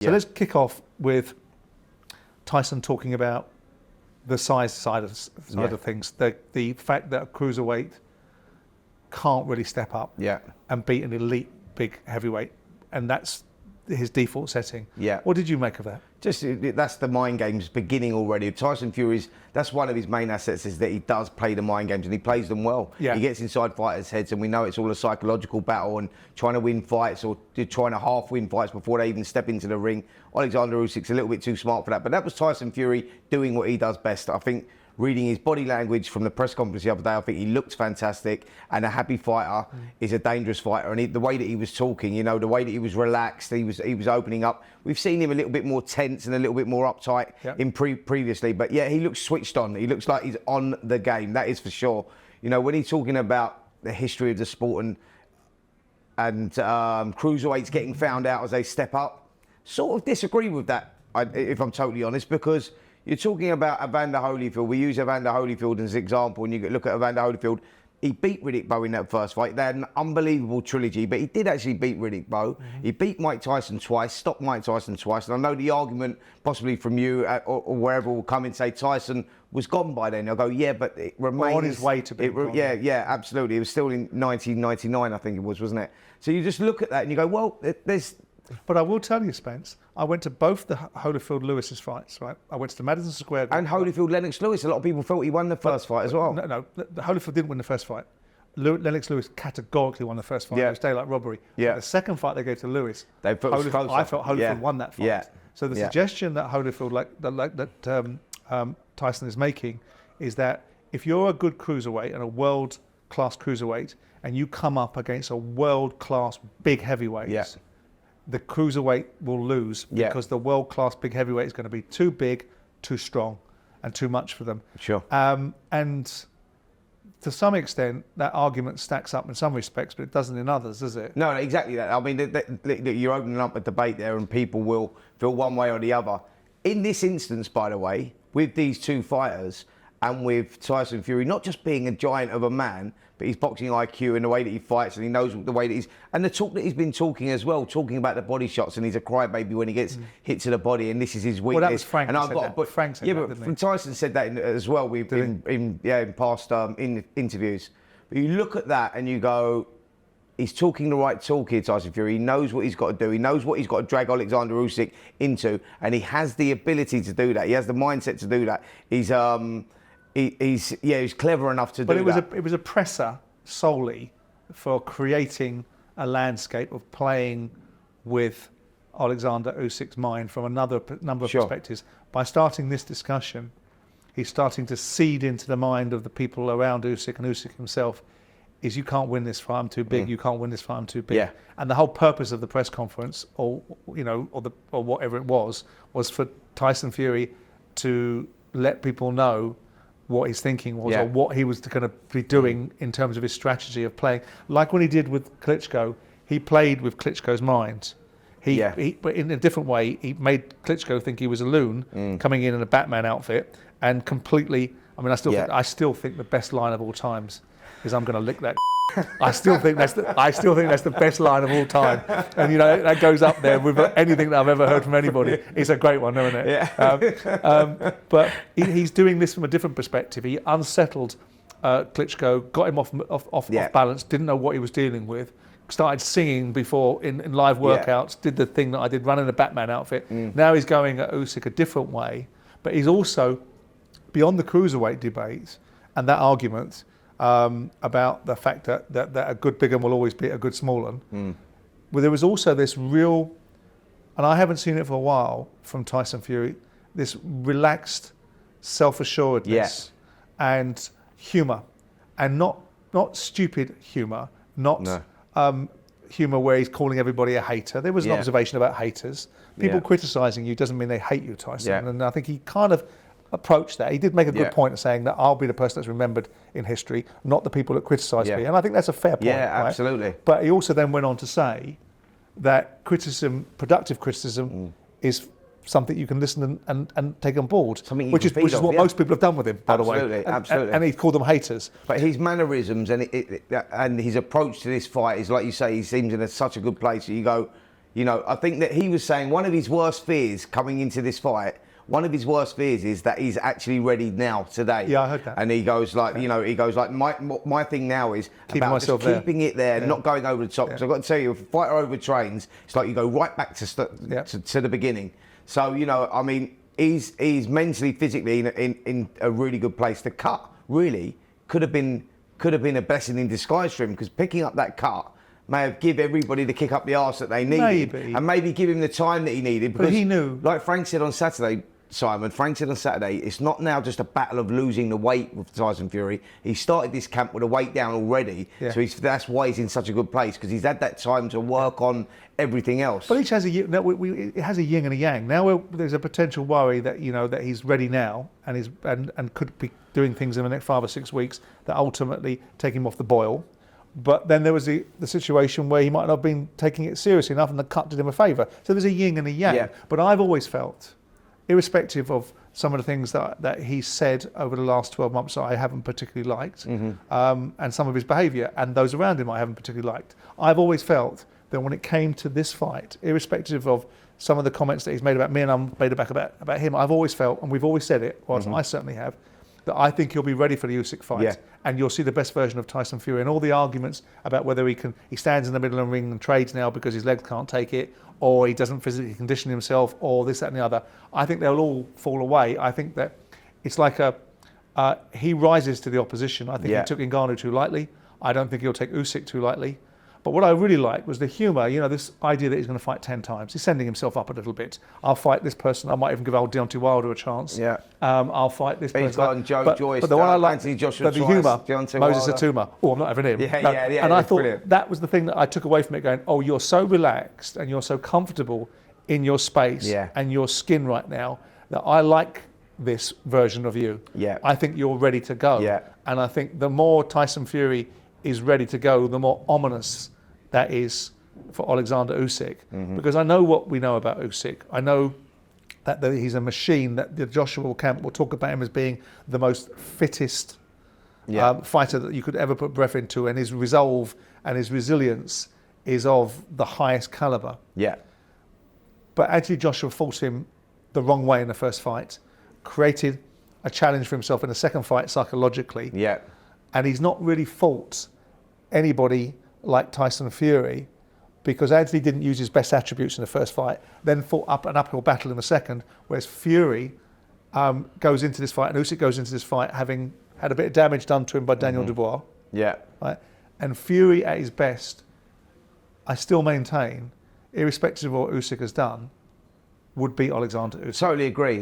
So let's kick off with Tyson talking about the size side of things. The fact that a cruiserweight can't really step up and beat an elite big heavyweight, and that's his default setting. What did you make of that? Just that's the mind games beginning already. Tyson Fury's, that's one of his main assets, is that he does play the mind games and he plays them well. He gets inside fighters' heads, and we know it's all a psychological battle and trying to win fights or trying to half win fights before they even step into the ring. Alexander Usyk's a little bit too smart for that, but that was Tyson Fury doing what he does best. I think reading his body language from the press conference the other day, I think he looked fantastic, and a happy fighter is a dangerous fighter. And the way that he was talking, you know, the way that he was relaxed, he was opening up. We've seen him a little bit more tense and a little bit more uptight in previously, but yeah, he looks switched on. He looks like he's on the game, that is for sure. You know, when he's talking about the history of the sport and cruiserweights getting found out as they step up, sort of disagree with that, if I'm totally honest, because you're talking about Evander Holyfield. We use Evander Holyfield as an example, and you look at Evander Holyfield. He beat Riddick Bowe in that first fight. They had an unbelievable trilogy, but he did actually beat Riddick Bowe. He beat Mike Tyson twice, stopped Mike Tyson twice. And I know the argument, possibly from you or wherever, will come and say Tyson was gone by then. I'll go, yeah, but it remains on his way to being gone. Yeah, absolutely. It was still in 1999, I think it was, wasn't it? So you just look at that and you go, well, there's... But I will tell you, Spence, I went to both the Holyfield-Lewis's fights, right? I went to the Madison Square Garden. And Holyfield-Lennox Lewis. A lot of people felt he won the first fight as well. No, Holyfield didn't win the first fight. Lennox Lewis categorically won the first fight. It was daylight robbery. The second fight they gave to Lewis, I felt Holyfield won that fight. So the suggestion that Holyfield, Tyson is making, is that if you're a good cruiserweight and a world-class cruiserweight, and you come up against a world-class big heavyweight, the cruiserweight will lose because the world-class big heavyweight is going to be too big, too strong, and too much for them. And to some extent, that argument stacks up in some respects, but it doesn't in others, does it? No, exactly that. I mean, you're opening up a debate there, and people will feel one way or the other. In this instance, by the way, with these two fighters, and with Tyson Fury not just being a giant of a man, but his boxing IQ and the way that he fights, and he knows the way that he's... And the talk that he's been talking as well, talking about the body shots, and he's a crybaby when he gets hit to the body, and this is his weakness. Well, that was Frank. And I've got, but Frank said that, didn't he? Tyson said that as well. We've been in past interviews. But you look at that and you go, he's talking the right talk here, Tyson Fury. He knows what he's got to do. He knows what he's got to drag Alexander Usyk into, and he has the ability to do that. He has the mindset to do that. He's clever enough to do that. But it was a presser solely for creating a landscape of playing with Alexander Usyk's mind from number of perspectives. By starting this discussion, he's starting to seed into the mind of the people around Usyk and Usyk himself. Is you can't win this fight, I'm too big. You can't win this fight, I'm too big. And the whole purpose of the press conference, or whatever it was for Tyson Fury to let people know what his thinking was, or what he was going to be doing in terms of his strategy of playing. Like when he did with Klitschko, he played with Klitschko's mind. But in a different way, he made Klitschko think he was a loon coming in a Batman outfit, and completely. I mean, I still think the best line of all times is "I'm going to lick that." I still think that's the best line of all time, and that goes up there with anything that I've ever heard from anybody. It's a great one, isn't it? But he's doing this from a different perspective. He unsettled Klitschko, got him off balance, didn't know what he was dealing with. Started singing before in live workouts. Did the thing that I did, running a Batman outfit. Now he's going at Usyk a different way, but he's also beyond the cruiserweight debate and that argument. About the fact that a good big one will always beat a good small one. Well, there was also this real, and I haven't seen it for a while from Tyson Fury, this relaxed self-assuredness and humour, and not stupid humour, humour where he's calling everybody a hater. There was an observation about haters. People criticising you doesn't mean they hate you, Tyson. And I think he kind of approach that. He did make a good point of saying that I'll be the person that's remembered in history, not the people that criticise me. And I think that's a fair point. Yeah, absolutely. Right? But he also then went on to say that criticism, productive criticism, is something you can listen and take on board, which is what most people have done with him, by the way. Absolutely. And he called them haters. But his mannerisms and his approach to this fight is, like you say, he seems in such a good place. You go, You know, I think that he was saying one of his worst fears coming into this fight, one of his worst fears is that he's actually ready now, today. Yeah, I heard that. And he goes like, you know, he goes like, my thing now is about just keeping it there, not going over the top. Because I've got to tell you, if a fighter overtrains, it's like you go right back to the beginning. So, you know, I mean, he's mentally, physically in a really good place. The cut really could have been a blessing in disguise for him, because picking up that cut may have give everybody the kick up the arse that they needed, and maybe give him the time that he needed. Because, but he knew, like Frank said on Saturday, Simon, Frank said on Saturday, it's not now just a battle of losing the weight with Tyson Fury. He started this camp with the weight down already, so that's why he's in such a good place, because he's had that time to work on everything else. But each has it has a yin and a yang. Now there's a potential worry that, you know, that he's ready now and could be doing things in the next 5 or 6 weeks that ultimately take him off the boil. But then there was the situation where he might not have been taking it seriously enough, and the cut did him a favour. So there's a yin and a yang. Yeah. But I've always felt, irrespective of some of the things that he said over the last 12 months that I haven't particularly liked, and some of his behaviour and those around him I haven't particularly liked, I've always felt that when it came to this fight, irrespective of some of the comments that he's made about me and I've made about him, I've always felt, and we've always said it, or I certainly have, that I think he'll be ready for the Usyk fight, and you'll see the best version of Tyson Fury. And all the arguments about whether he stands in the middle of the ring and trades now because his legs can't take it, or he doesn't physically condition himself, or this, that, and the other, I think they'll all fall away. I think that it's like he rises to the opposition. I think he took Ngannou too lightly. I don't think he'll take Usyk too lightly. But what I really liked was the humour, you know, this idea that he's going to fight 10 times. He's sending himself up a little bit. I'll fight this person. I might even give old Deontay Wilder a chance. Yeah. I'll fight this person. He's got Joyce. But the one I liked, the humour, Moses Atuma. Oh, I'm not having him. Yeah. And I thought that was the thing that I took away from it, going, oh, you're so relaxed and you're so comfortable in your space and your skin right now that I like this version of you. Yeah. I think you're ready to go. Yeah. And I think the more Tyson Fury is ready to go, the more ominous that is for Alexander Usyk. Because I know what we know about Usyk. I know that he's a machine, that the Joshua camp will talk about him as being the most fittest fighter that you could ever put breath into, and his resolve and his resilience is of the highest caliber. Yeah. But actually Joshua fought him the wrong way in the first fight, created a challenge for himself in the second fight psychologically. Yeah. And he's not really fought anybody like Tyson Fury, because Anthony didn't use his best attributes in the first fight, then fought up an uphill battle in the second, whereas Fury goes into this fight, and Usyk goes into this fight having had a bit of damage done to him by Daniel Dubois. Yeah. Right? And Fury at his best, I still maintain, irrespective of what Usyk has done, would beat Alexander Usyk. Totally agree.